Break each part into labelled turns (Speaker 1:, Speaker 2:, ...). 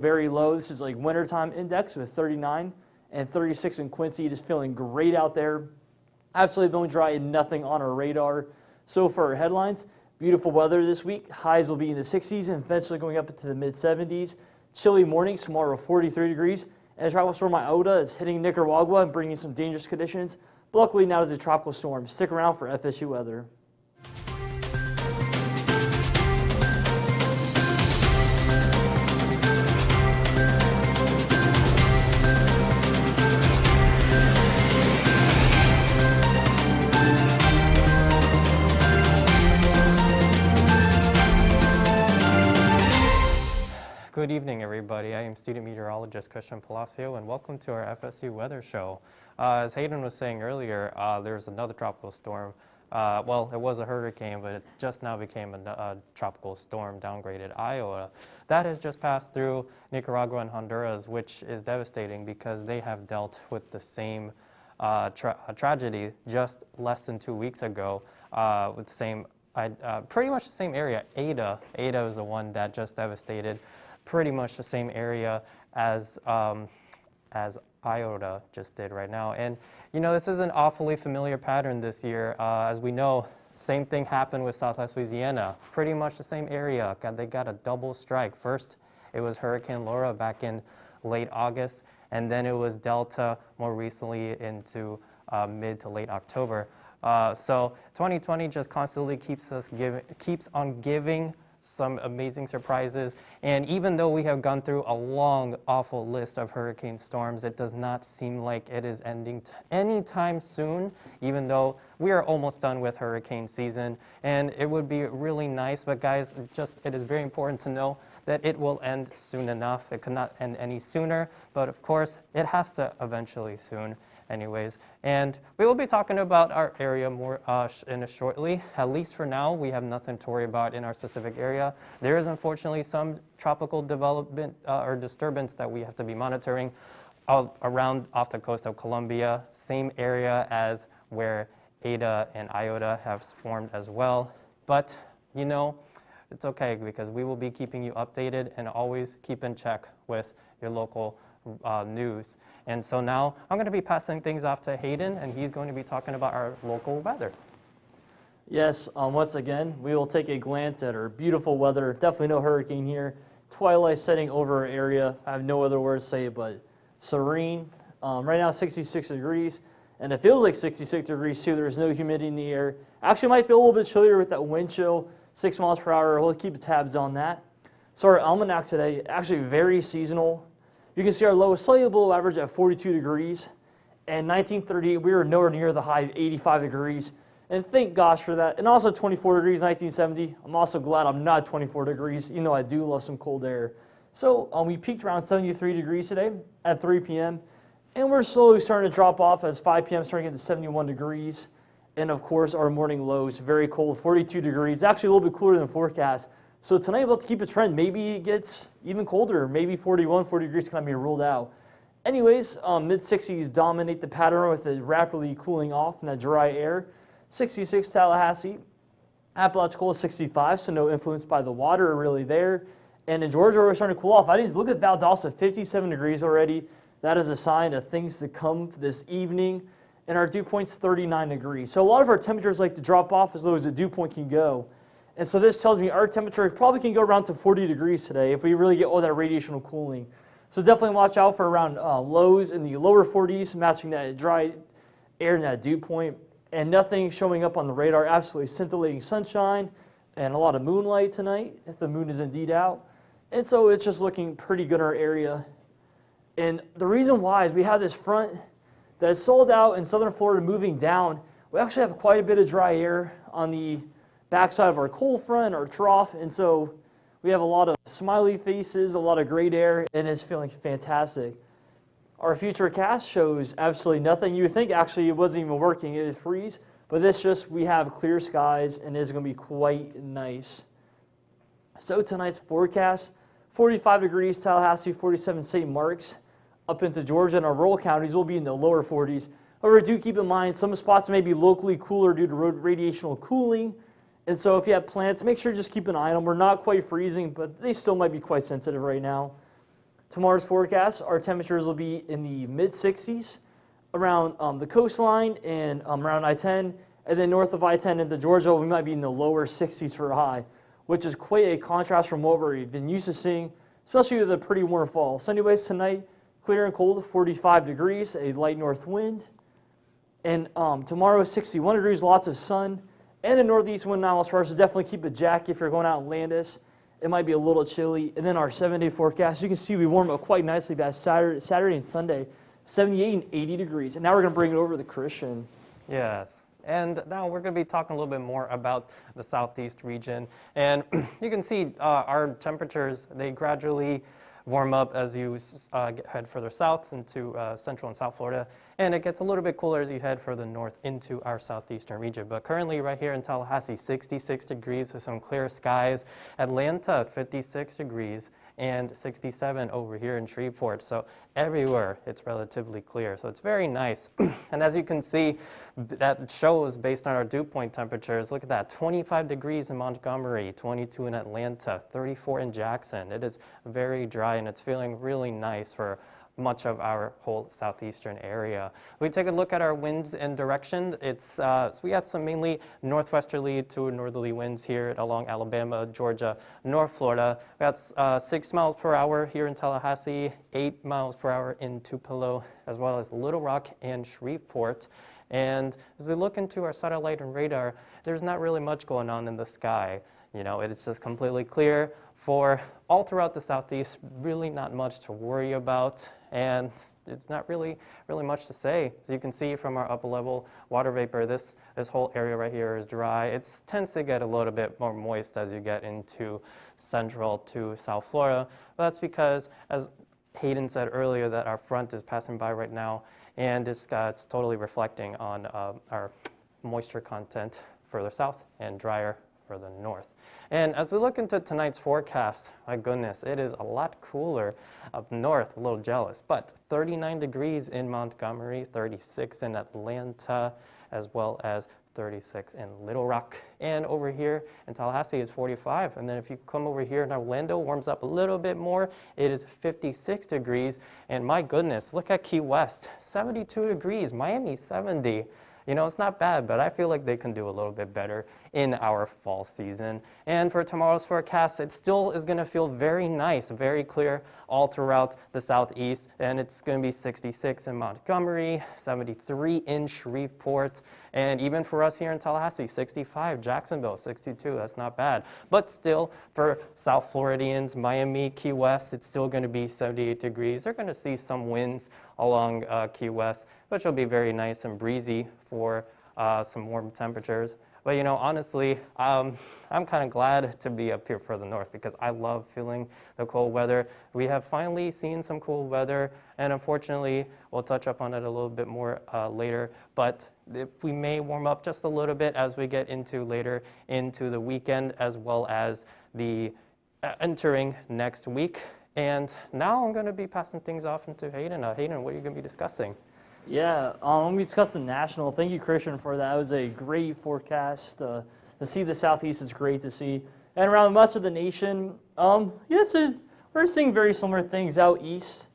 Speaker 1: very low. This is like wintertime index with 39 and 36 in Quincy. Just feeling great out there. Absolutely bone dry and nothing on our radar. So for our headlines, beautiful weather this week. Highs will be in the 60s and eventually going up into the mid 70s. Chilly mornings, tomorrow 43 degrees. And a tropical storm Iota is hitting Nicaragua and bringing some dangerous conditions. But luckily now it's a tropical storm. Stick around for FSU weather.
Speaker 2: Good evening, everybody. I am student meteorologist Christian Palacio, and welcome to our FSU weather show. As Hayden was saying earlier, there's another tropical storm. Well, it was a hurricane, but it just now became a tropical storm, downgraded Iota. That has just passed through Nicaragua and Honduras, which is devastating because they have dealt with the same tragedy just less than 2 weeks ago with the same, pretty much the same area. Ada is the one that just devastated pretty much the same area as Iota just did right now. And you know, this is an awfully familiar pattern this year. As we know, same thing happened with Southwest Louisiana, pretty much the same area. They got a double strike. First, it was Hurricane Laura back in late August, and then it was Delta more recently into mid to late October. So 2020 just constantly keeps on giving some amazing surprises, and even though we have gone through a long, awful list of hurricane storms, it does not seem like it is ending anytime soon, even though we are almost done with hurricane season, and it would be really nice, but guys, it is very important to know that it will end soon enough. It could not end any sooner, but of course, it has to eventually soon anyways. And we will be talking about our area more shortly. At least for now, we have nothing to worry about in our specific area. There is unfortunately some tropical development or disturbance that we have to be monitoring around off the coast of Colombia, same area as where Ada and Iota have formed as well. But you know, it's okay because we will be keeping you updated and always keep in check with your local news. And so now I'm going to be passing things off to Hayden, and he's going to be talking about our local weather.
Speaker 1: Yes, once again, we will take a glance at our beautiful weather. Definitely no hurricane here. Twilight setting over our area. I have no other words to say but serene. Right now 66 degrees, and it feels like 66 degrees too. There's no humidity in the air. Actually might feel a little bit chillier with that wind chill, 6 miles per hour. We'll keep tabs on that. So our almanac today, actually very seasonal. You can see our low is slightly below average at 42 degrees. And 1938, we were nowhere near the high of 85 degrees. And thank gosh for that. And also 24 degrees, 1970. I'm also glad I'm not 24 degrees, even though I do love some cold air. So we peaked around 73 degrees today at 3 p.m. And we're slowly starting to drop off as 5 p.m. starting to get to 71 degrees. And of course, our morning lows, very cold, 42 degrees. Actually a little bit cooler than forecast. So tonight, we'll have to keep a trend. Maybe it gets even colder. Maybe 41, 40 degrees cannot be ruled out. Anyways, mid-60s dominate the pattern with it rapidly cooling off in that dry air. 66 Tallahassee. Apalachicola 65, so no influence by the water really there. And in Georgia, we're starting to cool off. I didn't look at Valdosta, 57 degrees already. That is a sign of things to come this evening. And our dew point's 39 degrees. So a lot of our temperatures like to drop off as low as the dew point can go. And so this tells me our temperature probably can go around to 40 degrees today if we really get all that radiational cooling. So definitely watch out for around lows in the lower 40s, matching that dry air and that dew point. And nothing showing up on the radar, absolutely scintillating sunshine and a lot of moonlight tonight, if the moon is indeed out. And so it's just looking pretty good in our area. And the reason why is we have this front that's sold out in southern Florida moving down. We actually have quite a bit of dry air on the backside of our cold front, our trough, and so we have a lot of smiley faces, a lot of great air, and it's feeling fantastic. Our futurecast shows absolutely nothing. You would think actually it wasn't even working, it would freeze, but we have clear skies, and it's going to be quite nice. So tonight's forecast, 45 degrees Tallahassee, 47 St. Mark's, up into Georgia and our rural counties will be in the lower 40s. However, do keep in mind some spots may be locally cooler due to radiational cooling. And so if you have plants, make sure to just keep an eye on them. We're not quite freezing, but they still might be quite sensitive right now. Tomorrow's forecast, our temperatures will be in the mid-60s around the coastline and around I-10, and then north of I-10 into Georgia, we might be in the lower 60s for a high, which is quite a contrast from what we've been used to seeing, especially with a pretty warm fall. So anyways, tonight, clear and cold, 45 degrees, a light north wind. And tomorrow, 61 degrees, lots of sun, and a northeast wind 9 miles per hour, so definitely keep a jacket if you're going out in Landis. It might be a little chilly. And then our 7-day forecast, you can see we warm up quite nicely by Saturday and Sunday, 78 and 80 degrees. And now we're going to bring it over to Christian.
Speaker 2: Yes. And now we're going to be talking a little bit more about the southeast region. And you can see our temperatures, they gradually warm up as you head further south into central and south Florida. And it gets a little bit cooler as you head further north into our southeastern region. But currently right here in Tallahassee, 66 degrees with some clear skies. Atlanta, 56 degrees. And 67 over here in Shreveport. So everywhere it's relatively clear. So it's very nice. And as you can see, that shows based on our dew point temperatures. Look at that, 25 degrees in Montgomery, 22 in Atlanta, 34 in Jackson. It is very dry and it's feeling really nice for much of our whole southeastern area. We take a look at our winds and direction. So we got some mainly northwesterly to northerly winds here along Alabama, Georgia, North Florida. We got 6 miles per hour here in Tallahassee, 8 miles per hour in Tupelo, as well as Little Rock and Shreveport. And as we look into our satellite and radar, there's not really much going on in the sky. You know, it's just completely clear for all throughout the southeast, really not much to worry about. And it's not really much to say. As you can see from our upper level water vapor, this whole area right here is dry. It tends to get a little bit more moist as you get into central to South Florida. But that's because, as Hayden said earlier, that our front is passing by right now, and it's totally reflecting on our moisture content further south and drier further north. And as we look into tonight's forecast, my goodness, it is a lot cooler up north, a little jealous, but 39 degrees in Montgomery, 36 in Atlanta, as well as 36 in Little Rock. And over here in Tallahassee, it's 45. And then if you come over here in Orlando, warms up a little bit more. It is 56 degrees. And my goodness, look at Key West, 72 degrees, Miami, 70. You know, it's not bad, but I feel like they can do a little bit better in our fall season. And for tomorrow's forecast, it still is going to feel very nice, very clear all throughout the southeast. And it's going to be 66 in Montgomery, 73 in Shreveport, and even for us here in Tallahassee, 65, Jacksonville, 62. That's not bad. But still, for South Floridians, Miami, Key West, it's still going to be 78 degrees. They're going to see some winds along Key West, which will be very nice and breezy for some warm temperatures. But you know, honestly, I'm kind of glad to be up here further north because I love feeling the cold weather. We have finally seen some cool weather, and unfortunately, we'll touch up on it a little bit more later, but we may warm up just a little bit as we get into later into the weekend, as well as the entering next week. And now I'm going to be passing things off into Hayden. Hayden, what are you going to be discussing?
Speaker 1: Yeah, I'm going to be discussing national. Thank you, Christian, for that. It was a great forecast. To see the southeast is great to see. And around much of the nation, yes, we're seeing very similar things out east.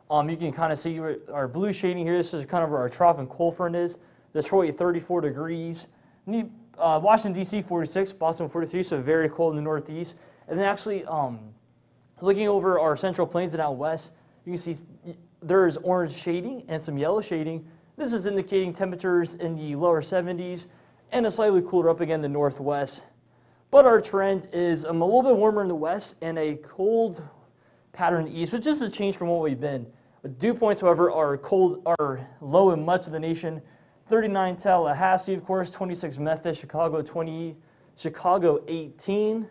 Speaker 1: You can kind of see our blue shading here. This is kind of where our trough and cold front is. Detroit, 34 degrees. Washington, D.C., 46. Boston, 43, so very cold in the northeast. And then actually, looking over our central plains and out west, you can see there's orange shading and some yellow shading. This is indicating temperatures in the lower 70s and a slightly cooler up again in the northwest. But our trend is a little bit warmer in the west and a cold pattern in the east, which is a change from what we've been. Dew points, however, are low in much of the nation. 39 Tallahassee, of course, 26 Memphis, Chicago 20, Chicago 18,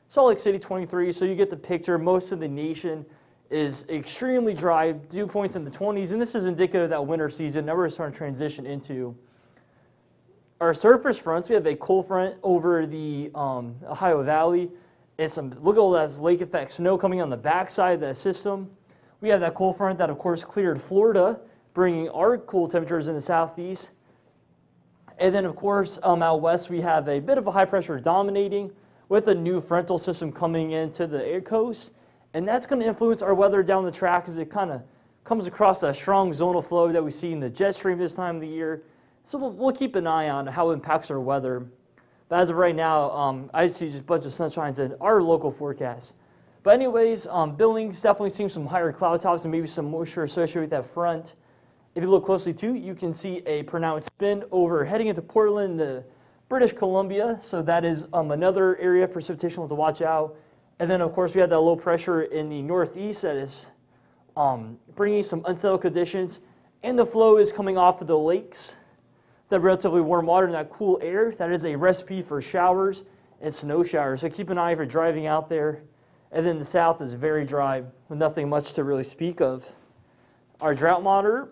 Speaker 1: Salt Lake City 23. So you get the picture. Most of the nation is extremely dry, dew points in the 20s, and this is indicative of that winter season. Now we're starting to transition into our surface fronts. We have a cold front over the Ohio Valley, and look at all that lake effect snow coming on the backside of that system. We have that cold front that, of course, cleared Florida, bringing our cool temperatures in the southeast. And then, of course, out west, we have a bit of a high pressure dominating with a new frontal system coming into the air coast. And that's going to influence our weather down the track as it kind of comes across that strong zonal flow that we see in the jet stream this time of the year. So we'll keep an eye on how it impacts our weather. But as of right now, I see just a bunch of sunshines in our local forecast. But anyways, Billings definitely seeing some higher cloud tops and maybe some moisture associated with that front. If you look closely too, you can see a pronounced spin over heading into Portland, the British Columbia. So that is another area of precipitation to watch out. And then of course we have that low pressure in the northeast that is bringing some unsettled conditions. And the flow is coming off of the lakes, that relatively warm water and that cool air. That is a recipe for showers and snow showers. So keep an eye if you're driving out there. And then the south is very dry with nothing much to really speak of. Our drought monitor,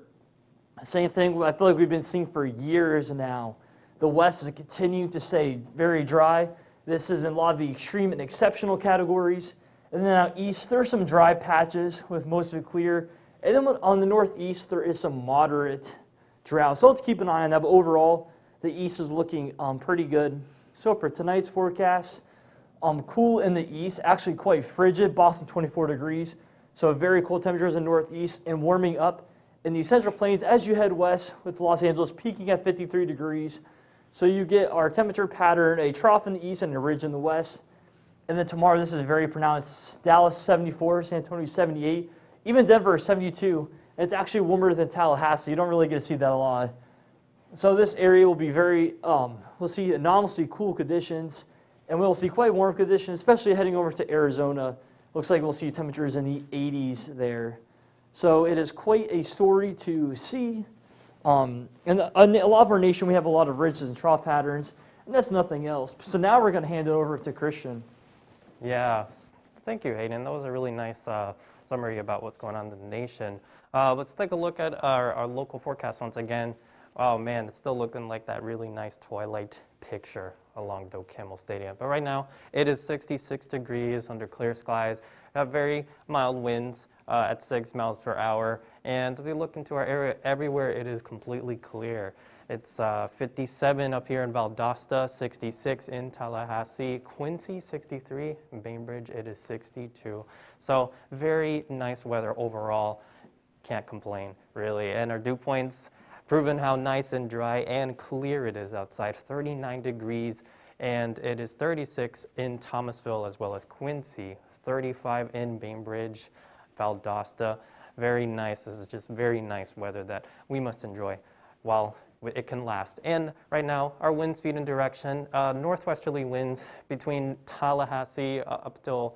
Speaker 1: same thing I feel like we've been seeing for years now. The west is continuing to stay very dry. This is in a lot of the extreme and exceptional categories. And then out east, there are some dry patches with most of it clear. And then on the northeast, there is some moderate drought. So let's keep an eye on that. But overall, the east is looking pretty good. So for tonight's forecast, cool in the east, actually quite frigid. Boston 24 degrees. So very cold temperatures in the northeast and warming up in the central plains as you head west, with Los Angeles peaking at 53 degrees. So you get our temperature pattern, a trough in the east and a ridge in the west. And then tomorrow, this is very pronounced. Dallas 74, San Antonio 78, even Denver 72. And it's actually warmer than Tallahassee. You don't really get to see that a lot. So this area will be very, we'll see anomalously cool conditions, and we'll see quite warm conditions, especially heading over to Arizona. Looks like we'll see temperatures in the 80s there. So it is quite a story to see. And a lot of our nation, we have a lot of ridges and trough patterns, and that's nothing else. So now we're going to hand it over to Christian.
Speaker 2: Yeah, thank you, Hayden. That was a really nice summary about what's going on in the nation. Let's take a look at our local forecast once again. Oh man, it's still looking like that really nice twilight picture along Doak Campbell Stadium. But right now, it is 66 degrees under clear skies. We have very mild winds at 6 miles per hour. And we look into our area, everywhere it is completely clear. It's 57 up here in Valdosta, 66 in Tallahassee, Quincy 63, in Bainbridge it is 62. So very nice weather overall. Can't complain, really. And our dew points, proven how nice and dry and clear it is outside, 39 degrees, and it is 36 in Thomasville as well as Quincy, 35 in Bainbridge, Valdosta. Very nice. This is just very nice weather that we must enjoy while it can last. And right now, our wind speed and direction, northwesterly winds between Tallahassee up till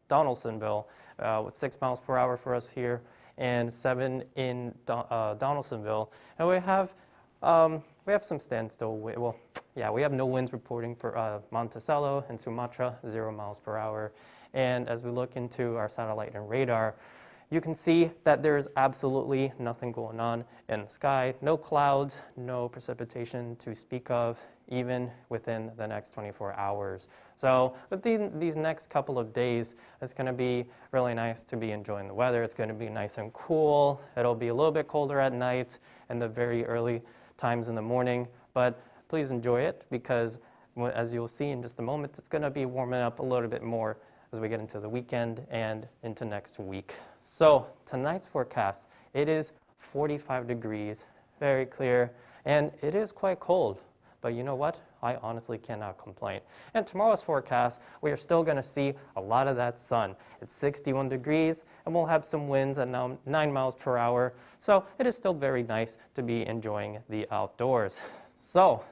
Speaker 2: Donaldsonville with 6 miles per hour for us here, and 7 in Donaldsonville. And we have some standstill. Well, yeah, we have no winds reporting for Monticello and Sumatra, 0 miles per hour. And as we look into our satellite and radar, you can see that there is absolutely nothing going on in the sky. No clouds, no precipitation to speak of, even within the next 24 hours. So within these next couple of days, it's going to be really nice to be enjoying the weather. It's going to be nice and cool. It'll be a little bit colder at night and the very early times in the morning, but please enjoy it, because as you'll see in just a moment, it's going to be warming up a little bit more as we get into the weekend and into next week. So tonight's forecast, it is 45 degrees, very clear, and it is quite cold. But you know what? I honestly cannot complain. And tomorrow's forecast, we are still going to see a lot of that sun. It's 61 degrees, and we'll have some winds at now 9 miles per hour. So it is still very nice to be enjoying the outdoors. So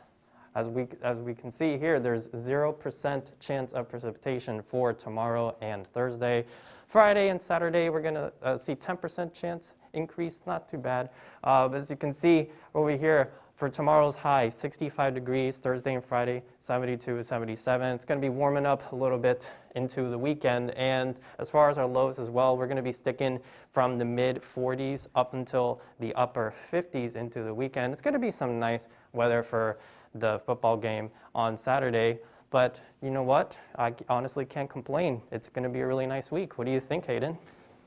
Speaker 2: as we can see here, there's 0% chance of precipitation for tomorrow and Thursday. Friday and Saturday, we're going to see 10% chance increase, not too bad. As you can see over here, for tomorrow's high, 65 degrees, Thursday and Friday, 72 to 77. It's going to be warming up a little bit into the weekend. And as far as our lows as well, we're going to be sticking from the mid-40s up until the upper 50s into the weekend. It's going to be some nice weather for the football game on Saturday. But you know what? I honestly can't complain. It's going to be a really nice week. What do you think, Hayden?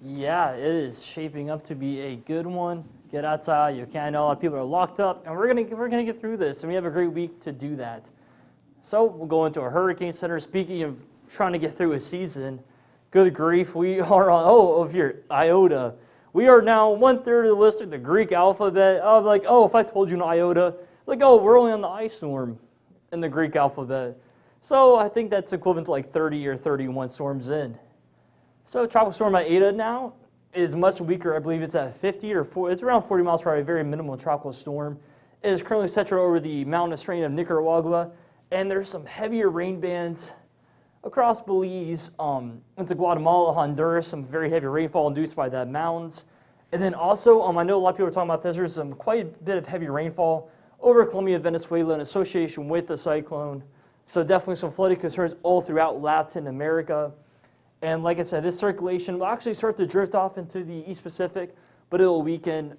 Speaker 1: Yeah, it is shaping up to be a good one. Get outside. You can't. I know a lot of people are locked up, and we're gonna get through this, and we have a great week to do that. So we'll go into our Hurricane Center. Speaking of trying to get through a season, Good grief, we are on, over here, iota. We are now 1/3 of the list of the Greek alphabet. I'm like, oh, if I told you an iota, like, oh, we're only on the I storm in the Greek alphabet. So I think that's equivalent to like 30 or 31 storms in. So tropical storm Iota now is much weaker. I believe it's at 50 or 40, it's around 40 miles per hour, a very minimal tropical storm. It is currently centered over the mountainous terrain of Nicaragua, and there's some heavier rain bands across Belize into Guatemala, Honduras, some very heavy rainfall induced by that mountains. And then also, I know a lot of people are talking about this, there's quite a bit of heavy rainfall over Colombia, Venezuela in association with the cyclone. So definitely some flooding concerns all throughout Latin America. And like I said, this circulation will actually start to drift off into the East Pacific, but it'll weaken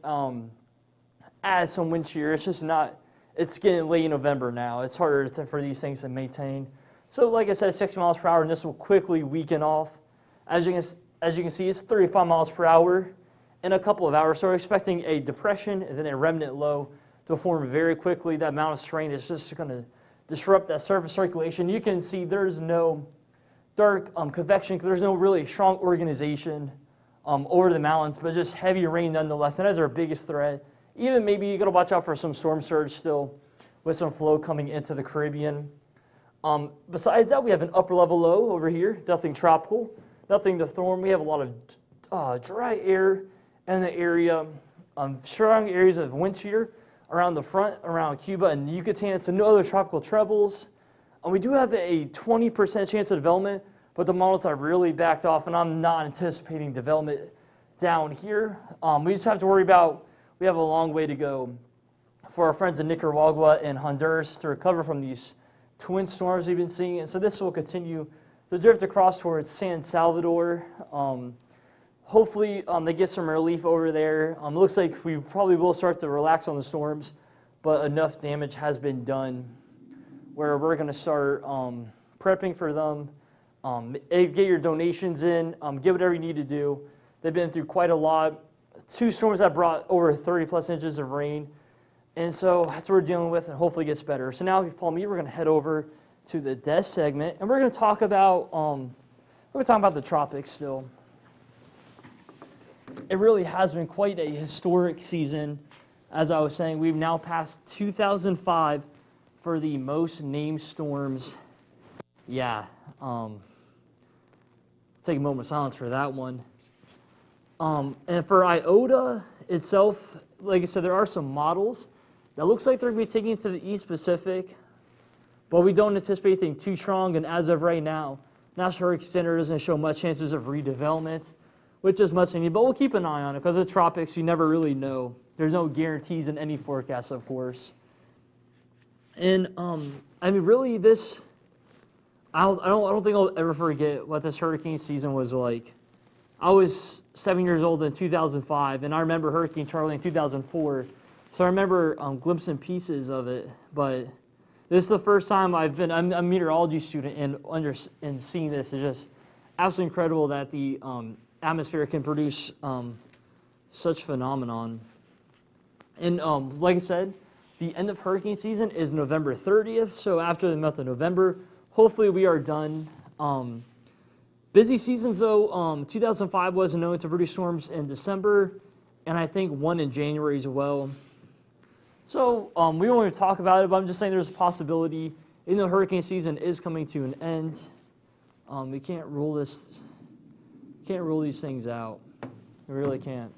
Speaker 1: as some wind shear. It's just not, it's getting late November now. It's harder for these things to maintain. So like I said, 60 miles per hour, and this will quickly weaken off. As you can see, it's 35 miles per hour in a couple of hours. So we're expecting a depression and then a remnant low to form very quickly. That mountainous terrain is just going to disrupt that surface circulation. You can see there's no dark convection, there's no really strong organization over the mountains, but just heavy rain nonetheless. And that's our biggest threat. Even maybe you got to watch out for some storm surge still with some flow coming into the Caribbean. Besides that, we have an upper level low over here, nothing tropical, nothing to storm. We have a lot of dry air in the area, strong areas of wind shear around the front, around Cuba and Yucatan, so no other tropical troubles. We do have a 20% chance of development, but the models have really backed off, and I'm not anticipating development down here. We just have to worry about, we have a long way to go for our friends in Nicaragua and Honduras to recover from these twin storms we've been seeing, and so this will continue to drift across towards San Salvador. Hopefully they get some relief over there. It looks like we probably will start to relax on the storms, but enough damage has been done where we're going to start prepping for them. Get your donations in, get whatever you need to do. They've been through quite a lot. 2 storms that brought over 30 plus inches of rain. And so that's what we're dealing with, and hopefully it gets better. So now if you follow me, we're going to head over to the desk segment, and we're going to talk about the tropics still. It really has been quite a historic season. As I was saying, we've now passed 2005 for the most named storms. Yeah, take a moment of silence for that one. And for Iota itself, like I said, there are some models that looks like they're going to be taking it to the East Pacific, but we don't anticipate anything too strong. And as of right now, National Hurricane Center doesn't show much chances of redevelopment, which is much needed. But we'll keep an eye on it because of the tropics, you never really know. There's no guarantees in any forecast, of course. And I mean, really, this I don't think I'll ever forget what this hurricane season was like. I was 7 years old in 2005, and I remember Hurricane Charlie in 2004. So I remember glimpsing pieces of it. But this is the first time I'm a meteorology student, and seeing this is just absolutely incredible that the atmosphere can produce such phenomenon. And like I said, the end of hurricane season is November 30th. So after the month of November, hopefully we are done. Busy seasons though, 2005 was known to produce storms in December, and I think one in January as well. So we won't even talk about it, but I'm just saying there's a possibility, even though hurricane season is coming to an end, we can't rule these things out. We really can't.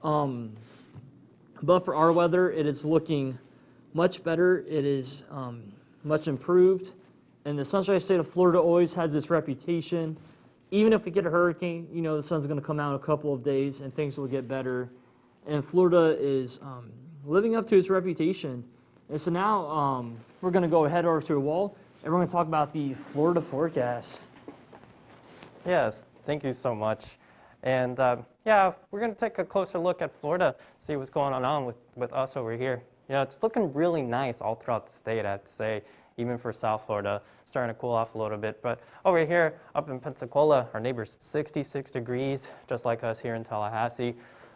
Speaker 1: But for our weather, it is looking much better. It is much improved. And the Sunshine State of Florida always has this reputation. Even if we get a hurricane, you know the sun's going to come out in a couple of days and things will get better. And Florida is living up to its reputation. And so now we're going to go ahead over to a wall, and we're going to talk about the Florida forecast.
Speaker 2: Yes, thank you so much. And yeah, we're going to take a closer look at Florida, see what's going on with us over here. You know, it's looking really nice all throughout the state, I have to say, even for South Florida, starting to cool off a little bit. But over here, up in Pensacola, our neighbors, 66 degrees, just like us here in Tallahassee.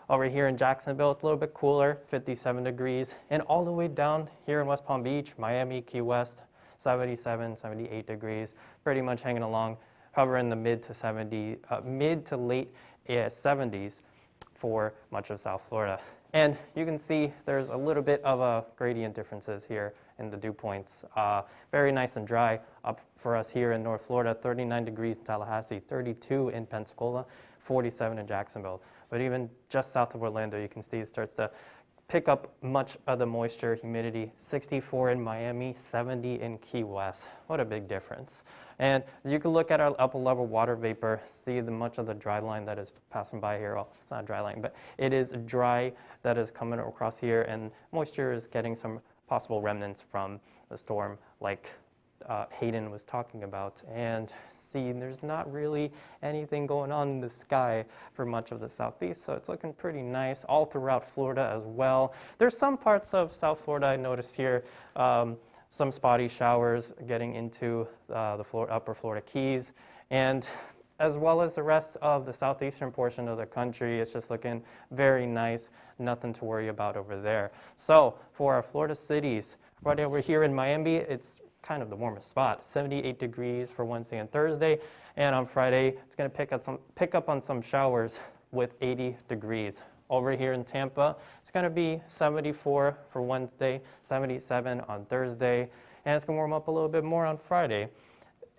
Speaker 2: Over here in Jacksonville, it's a little bit cooler, 57 degrees. And all the way down here in West Palm Beach, Miami, Key West, 77, 78 degrees, pretty much hanging along covering the mid to late 70s for much of South Florida. And you can see there's a little bit of a gradient differences here in the dew points. Very nice and dry up for us here in North Florida, 39 degrees in Tallahassee, 32 in Pensacola, 47 in Jacksonville. But even just south of Orlando, you can see it starts to pick up much of the moisture, humidity, 64 in Miami, 70 in Key West. What a big difference. And as you can look at our upper level water vapor, see much of the dry line that is passing by here. Well, it's not a dry line, but it is dry that is coming across here, and moisture is getting some possible remnants from the storm like Hayden was talking about. And see, there's not really anything going on in the sky for much of the southeast, so it's looking pretty nice all throughout Florida as well. There's some parts of South Florida I noticed here, some spotty showers getting into the upper Florida Keys, and as well as the rest of the southeastern portion of the country. It's just looking very nice, nothing to worry about over there. So for our Florida cities, right over here in Miami, it's kind of the warmest spot, 78 degrees for Wednesday and Thursday, and on Friday it's going to pick up on some showers with 80 degrees. Over here in Tampa, it's going to be 74 for Wednesday, 77 on Thursday, and it's going to warm up a little bit more on Friday.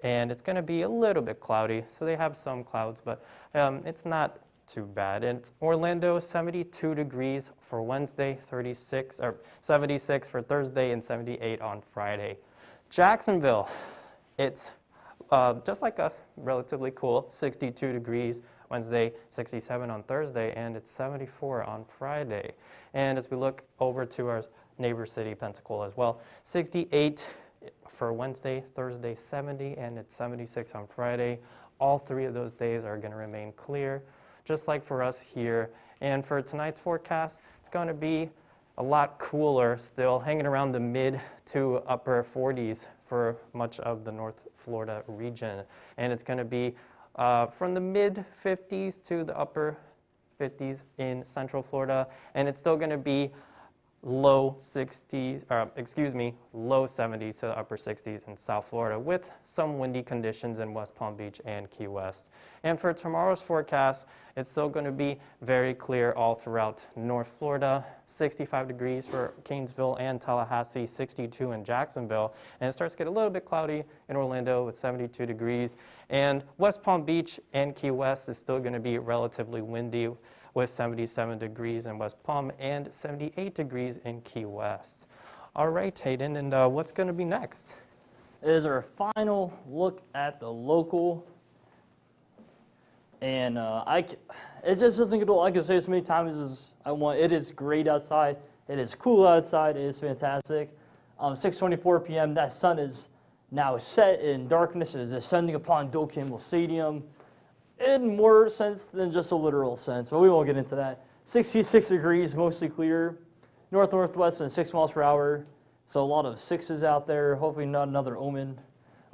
Speaker 2: And it's going to be a little bit cloudy, so they have some clouds, but it's not too bad. And Orlando, 72 degrees for Wednesday, 76 for Thursday, and 78 on Friday. Jacksonville, it's just like us, relatively cool, 62 degrees Wednesday, 67 on Thursday, and it's 74 on Friday. And as we look over to our neighbor city, Pensacola as well, 68 for Wednesday, Thursday 70, and it's 76 on Friday. All three of those days are going to remain clear, just like for us here. And for tonight's forecast, it's going to be a lot cooler still, hanging around the mid to upper 40s for much of the North Florida region. And it's going to be from the mid 50s to the upper 50s in Central Florida, and it's still going to be low 70s to the upper 60s in South Florida, with some windy conditions in West Palm Beach and Key West. And for tomorrow's forecast, it's still going to be very clear all throughout North Florida, 65 degrees for Gainesville and Tallahassee, 62 in Jacksonville, and it starts to get a little bit cloudy in Orlando with 72 degrees. And West Palm Beach and Key West is still going to be relatively windy, with 77 degrees in West Palm and 78 degrees in Key West. All right, Hayden, and what's going to be next?
Speaker 1: It is our final look at the local, and it just doesn't get old. I can say as many times as I want. It is great outside. It is cool outside. It is fantastic. 6:24 p.m. That sun is now set in darkness. It is ascending upon Doak Campbell Stadium, in more sense than just a literal sense, but we won't get into that. 66 degrees, mostly clear. North-northwest and 6 miles per hour, so a lot of sixes out there. Hopefully not another omen.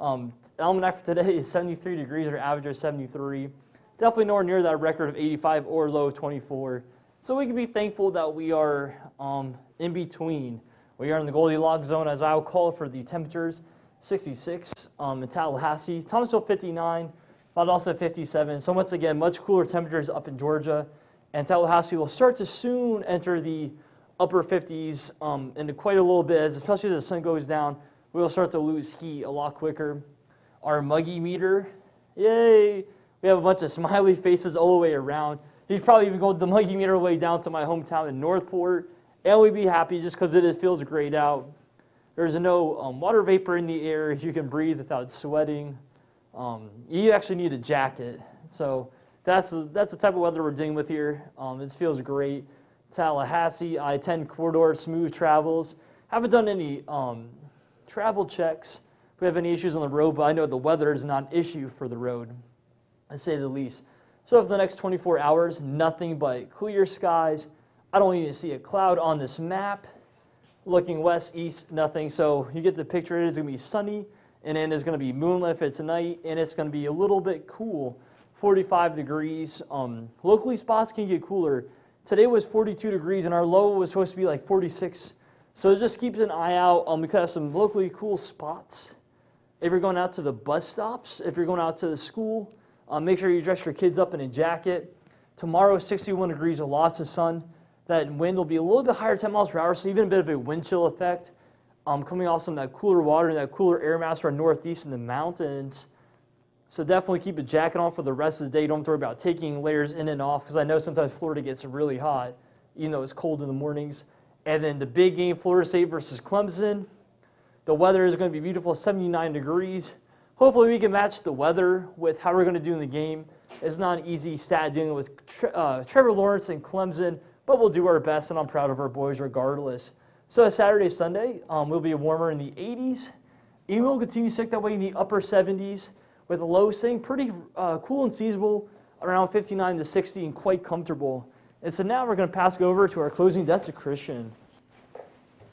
Speaker 1: Almanac for today is 73 degrees, or average of 73. Definitely nowhere near that record of 85 or low of 24. So we can be thankful that we are in between. We are in the Goldilocks zone, as I will call it, for the temperatures. 66 in Tallahassee, Thomasville 59. But also 57. So once again, much cooler temperatures up in Georgia, and Tallahassee will start to soon enter the upper 50s in quite a little bit, especially as the sun goes down. We will start to lose heat a lot quicker. Our muggy meter, yay! We have a bunch of smiley faces all the way around. You could probably even go the muggy meter all the way down to my hometown in Northport, and we'd be happy just because it feels great out. There's no water vapor in the air. You can breathe without sweating. You actually need a jacket, so that's the type of weather we're dealing with here. It feels great. Tallahassee, I-10 corridor, smooth travels. Haven't done any travel checks. If we have any issues on the road, but I know the weather is not an issue for the road, to say the least. So for the next 24 hours, nothing but clear skies. I don't even see a cloud on this map. Looking west, east, nothing. So you get the picture. It is going to be sunny. And then it's going to be moonlit if it's night, and it's going to be a little bit cool, 45 degrees. Locally, spots can get cooler. Today was 42 degrees, and our low was supposed to be like 46. So just keep an eye out. We could have some locally cool spots If you're going out to the bus stops, if you're going out to the school, make sure you dress your kids up in a jacket. Tomorrow, 61 degrees with lots of sun. That wind will be a little bit higher, 10 miles per hour, so even a bit of a wind chill effect. Coming off some of that cooler water and that cooler air mass from northeast in the mountains. So definitely keep a jacket on for the rest of the day. You don't have to worry about taking layers in and off, because I know sometimes Florida gets really hot, even though it's cold in the mornings. And then the big game, Florida State versus Clemson. The weather is going to be beautiful, 79 degrees. Hopefully we can match the weather with how we're going to do in the game. It's not an easy stat dealing with Trevor Lawrence and Clemson, but we'll do our best, and I'm proud of our boys regardless. So Saturday, Sunday, we'll be warmer in the 80s. Even we'll continue to stick that way in the upper 70s, with a low staying pretty cool and seasonable, around 59 to 60, and quite comfortable. And so now we're going to pass it over to our closing. That's to Christian.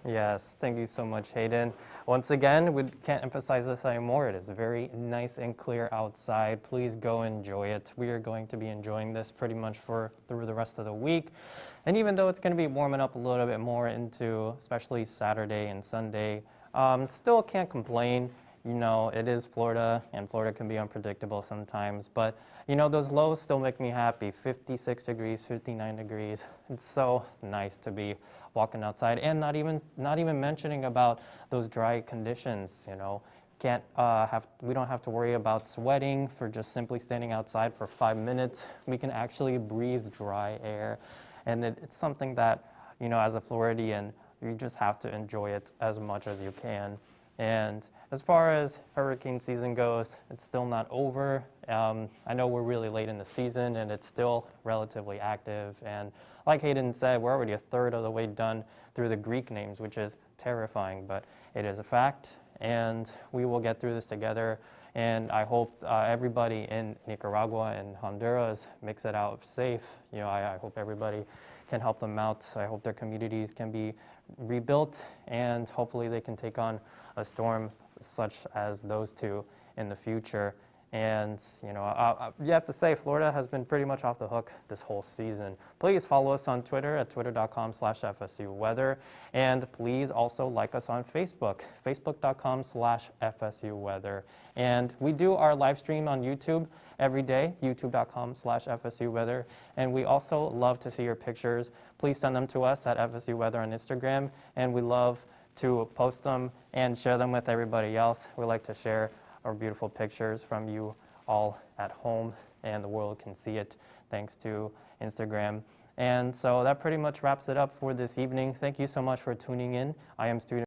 Speaker 2: Yes, thank you so much, Hayden. Once again, we can't emphasize this anymore. It is very nice and clear outside. Please go enjoy it. We are going to be enjoying this pretty much through the rest of the week. And even though it's going to be warming up a little bit more into especially Saturday and Sunday, still can't complain. You know, it is Florida, and Florida can be unpredictable sometimes. But, you know, those lows still make me happy. 56 degrees, 59 degrees. It's so nice to be walking outside, and not even mentioning about those dry conditions. You know, we don't have to worry about sweating for just simply standing outside for 5 minutes. We can actually breathe dry air, and it's something that, you know, as a Floridian, you just have to enjoy it as much as you can. And as far as hurricane season goes, it's still not over. I know we're really late in the season, and it's still relatively active. And like Hayden said, we're already a third of the way done through the Greek names, which is terrifying, but it is a fact. And we will get through this together. And I hope everybody in Nicaragua and Honduras makes it out safe. You know, I hope everybody can help them out. I hope their communities can be rebuilt, and hopefully they can take on a storm such as those two in the future. And, you know, you have to say, Florida has been pretty much off the hook this whole season. Please follow us on Twitter at twitter.com/FSU weather. And please also like us on Facebook, facebook.com/FSU weather. And we do our live stream on YouTube every day, youtube.com/FSU weather. And we also love to see your pictures. Please send them to us at FSU weather on Instagram. And we love to post them and share them with everybody else. We like to share our beautiful pictures from you all at home, and the world can see it thanks to Instagram. And so that pretty much wraps it up for this evening. Thank you so much for tuning in. I am student